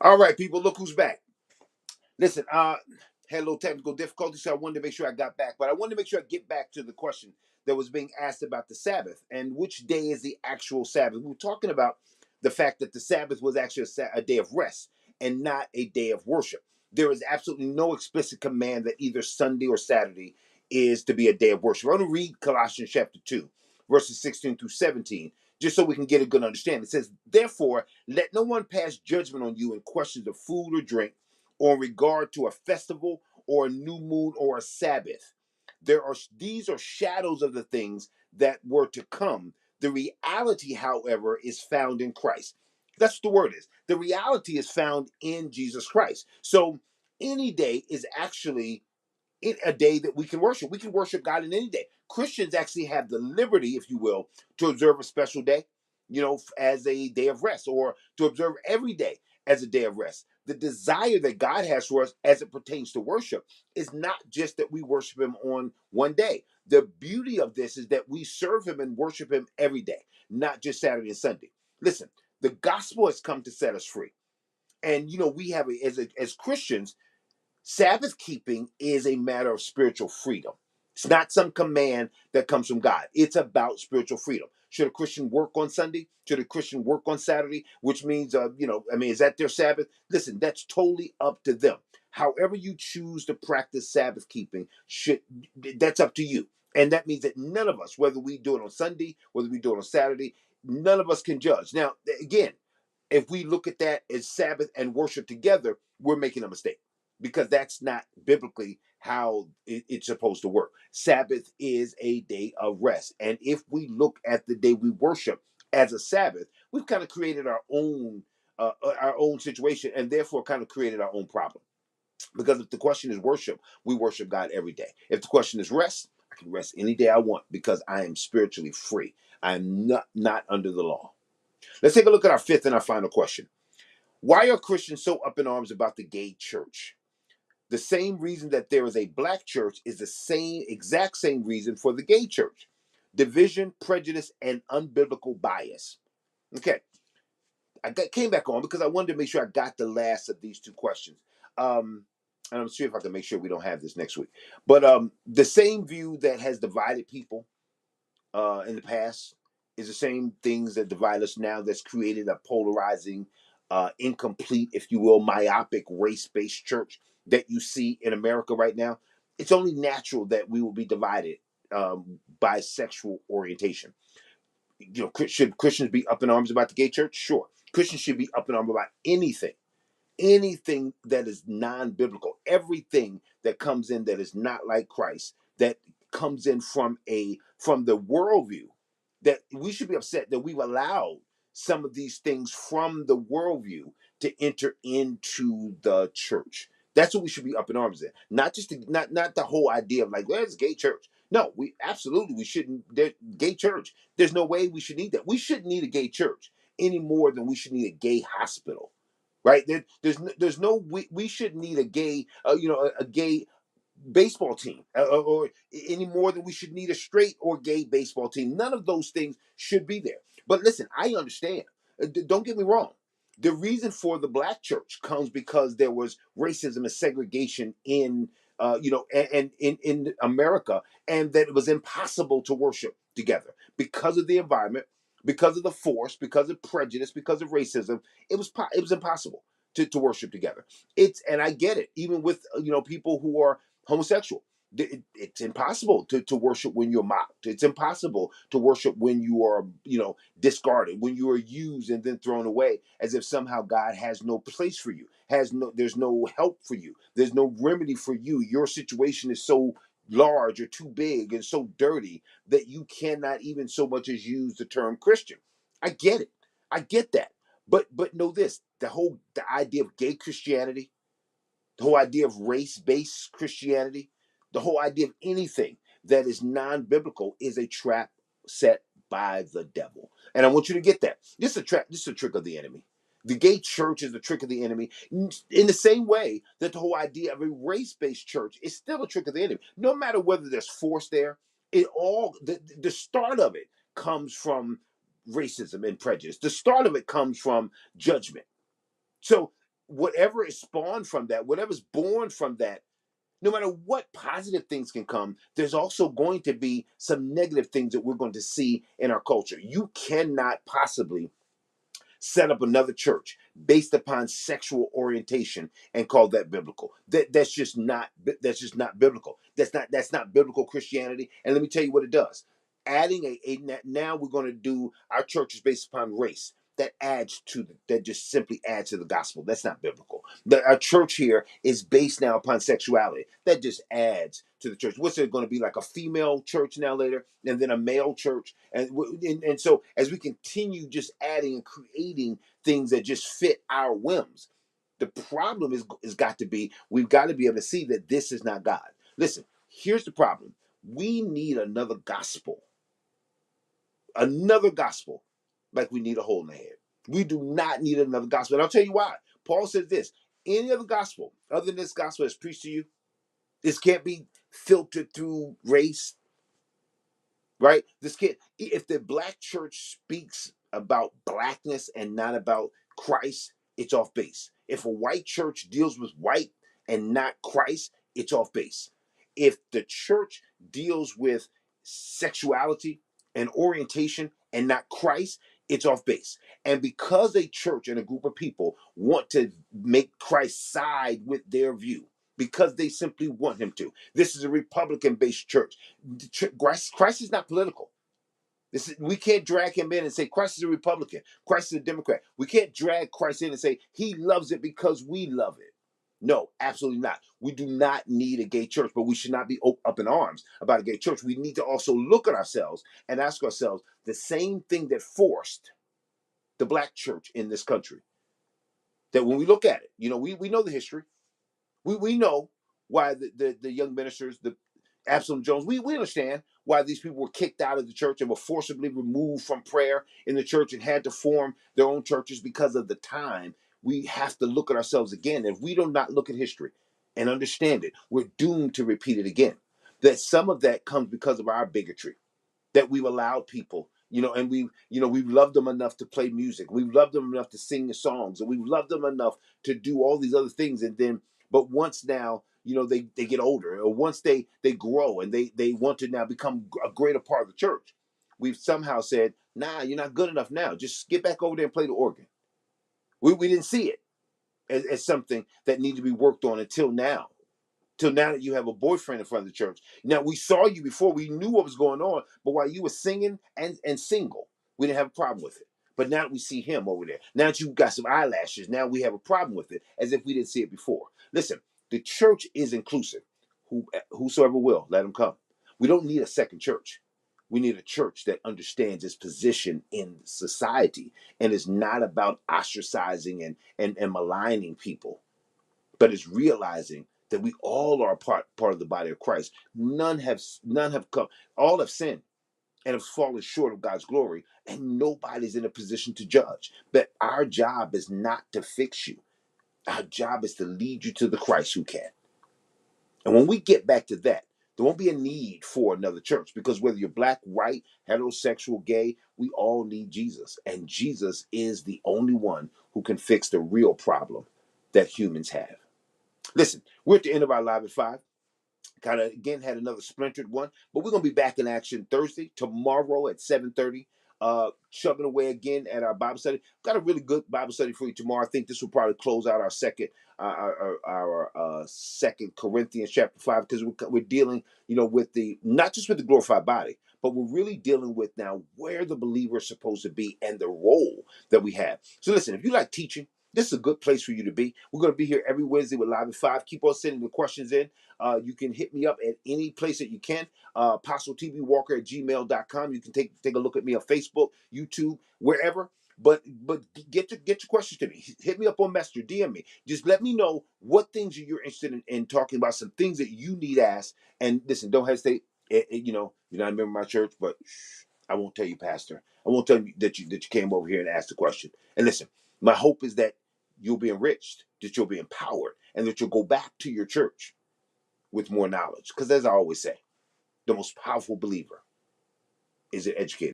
All right, people, look who's back. Listen, had a little technical difficulty, so I wanted to make sure I got back. But I wanted to make sure I get back to the question that was being asked about the Sabbath and which day is the actual Sabbath. We were talking about the fact that the Sabbath was actually a day of rest and not a day of worship. There is absolutely no explicit command that either Sunday or Saturday is to be a day of worship. I'm going to read Colossians chapter 2, verses 16 through 17, just so we can get a good understanding. It says, "Therefore, let no one pass judgment on you in questions of food or drink, or in regard to a festival or a new moon or a Sabbath. These are shadows of the things that were to come. The reality, however, is found in Christ." That's what the word is. The reality is found in Jesus Christ. So any day is actually a day that we can worship. We can worship God in any day. Christians actually have the liberty, if you will, to observe a special day, as a day of rest, or to observe every day as a day of rest. The desire that God has for us as it pertains to worship is not just that we worship Him on one day. The beauty of this is that we serve Him and worship Him every day, not just Saturday and Sunday. Listen, the gospel has come to set us free. And we have as Christians, Sabbath keeping is a matter of spiritual freedom. It's not some command that comes from God. It's about spiritual freedom. Should a Christian work on Sunday? Should a Christian work on Saturday? Which means, is that their Sabbath? Listen, that's totally up to them. However you choose to practice Sabbath keeping, that's up to you. And that means that none of us, whether we do it on Sunday, whether we do it on Saturday, none of us can judge. Now, again, if we look at that as Sabbath and worship together, we're making a mistake, because that's not biblically how it's supposed to work. Sabbath is a day of rest. And if we look at the day we worship as a Sabbath, we've kind of created our own situation, and therefore kind of created our own problem. Because if the question is worship, we worship God every day. If the question is rest, I can rest any day I want because I am spiritually free. I am not under the law. Let's take a look at our fifth and our final question. Why are Christians so up in arms about the gay church? The same reason that there is a black church is the exact same reason for the gay church: division, prejudice, and unbiblical bias. Okay, came back on because I wanted to make sure I got the last of these two questions. And I'm sure if I can make sure we don't have this next week. But the same view that has divided people in the past is the same things that divide us now, that's created a polarizing, incomplete, if you will, myopic, race-based church that you see in America right now. It's only natural that we will be divided by sexual orientation. Should Christians be up in arms about the gay church? Sure. Christians should be up in arms about anything that is non-biblical, everything that comes in that is not like Christ, that comes in from the worldview, that we should be upset that we've allowed some of these things from the worldview to enter into the church. That's what we should be up in arms at. Not just not the whole idea of like, where's gay church? No, we shouldn't. Gay church. There's no way we should need that. We shouldn't need a gay church any more than we should need a gay hospital, right? There's no we should need a gay a gay baseball team, or any more than we should need a straight or gay baseball team. None of those things should be there. But listen, I understand. Don't get me wrong. The reason for the black church comes because there was racism and segregation in and in America, and that it was impossible to worship together because of the environment, because of the force, because of prejudice, because of racism. It was impossible to worship together. And I get it, even with people who are homosexual. It's impossible to worship when you're mocked. It's impossible to worship when you are, discarded, when you are used and then thrown away, as if somehow God has no place for you, there's no help for you, there's no remedy for you. Your situation is so large or too big and so dirty that you cannot even so much as use the term Christian. I get it. I get that. But know this: the idea of gay Christianity, the whole idea of race-based Christianity, the whole idea of anything that is non-biblical is a trap set by the devil. And I want you to get that. This is a trap, this is a trick of the enemy. The gay church is the trick of the enemy, in the same way that the whole idea of a race-based church is still a trick of the enemy. No matter whether there's force there, the start of it comes from racism and prejudice. The start of it comes from judgment. So whatever is spawned from that, whatever's born from that, no matter what positive things can come, there's also going to be some negative things that we're going to see in our culture. You cannot possibly set up another church based upon sexual orientation and call that biblical. That's just not biblical. That's not biblical Christianity. And let me tell you what it does. Adding now we're going to do our church is based upon race. That just simply adds to the gospel. That's not biblical. Our church here is based now upon sexuality. That just adds to the church. What's it going to be, like a female church now later, and then a male church, and so as we continue just adding and creating things that just fit our whims, the problem is got to be, we've got to be able to see that this is not God. Listen, here's the problem: we need another gospel, like we need a hole in the head. We do not need another gospel. And I'll tell you why. Paul says this: any other gospel other than this gospel that's preached to you, this can't be filtered through race, right? This can't, if the black church speaks about blackness and not about Christ, it's off base. If a white church deals with white and not Christ, it's off base. If the church deals with sexuality and orientation and not Christ, it's off base. And because a church and a group of people want to make Christ side with their view, because they simply want him to. This is a Republican-based church. Christ is not political. We can't drag him in and say Christ is a Republican, Christ is a Democrat. We can't drag Christ in and say he loves it because we love it. No, absolutely not. We do not need a gay church, but we should not be up in arms about a gay church. We need to also look at ourselves and ask ourselves the same thing that forced the black church in this country. That when we look at it, we know the history. We know why the young ministers, the Absalom Jones, we understand why these people were kicked out of the church and were forcibly removed from prayer in the church and had to form their own churches because of the time. We have to look at ourselves again. If we do not look at history and understand it, we're doomed to repeat it again. That some of that comes because of our bigotry, that we've allowed people, and we've loved them enough to play music. We've loved them enough to sing the songs, and we've loved them enough to do all these other things. And then, but once now, they get older, or once they grow and they want to now become a greater part of the church, we've somehow said, nah, you're not good enough now. Just get back over there and play the organ. We didn't see it as something that needed to be worked on until now. Till now that you have a boyfriend in front of the church. Now, we saw you before, we knew what was going on, but while you were singing and single, we didn't have a problem with it. But now that we see him over there, now that you've got some eyelashes, now we have a problem with it, as if we didn't see it before. Listen, the church is inclusive. Whosoever will, let him come. We don't need a second church. We need a church that understands its position in society and is not about ostracizing and maligning people, but is realizing that we all are part of the body of Christ. None have come. All have sinned and have fallen short of God's glory, and nobody's in a position to judge. But our job is not to fix you. Our job is to lead you to the Christ who can. And when we get back to that, there won't be a need for another church, because whether you're black, white, heterosexual, gay, we all need Jesus. And Jesus is the only one who can fix the real problem that humans have. Listen, we're at the end of our Live at 5. Kind of, again, had another splintered one, but we're going to be back in action Thursday, tomorrow at 7:30. Chugging away again at our Bible study. Got a really good Bible study for you tomorrow. I think this will probably close out our second second Corinthians chapter 5, because we're dealing, with not just with the glorified body, but we're really dealing with now where the believer is supposed to be and the role that we have. So listen, if you like teaching, this is a good place for you to be. We're going to be here every Wednesday with Live at 5. Keep on sending the questions in. You can hit me up at any place that you can. ApostleTVWalker@gmail.com. You can take a look at me on Facebook, YouTube, wherever. But get your questions to me. Hit me up on Messenger, DM me. Just let me know what things you're interested in talking about, some things that you need asked. And listen, don't hesitate. You're not a member of my church, but I won't tell you, Pastor. I won't tell you that you came over here and asked the question. And listen, my hope is that you'll be enriched, that you'll be empowered, and that you'll go back to your church with more knowledge. Because as I always say, the most powerful believer is an educator.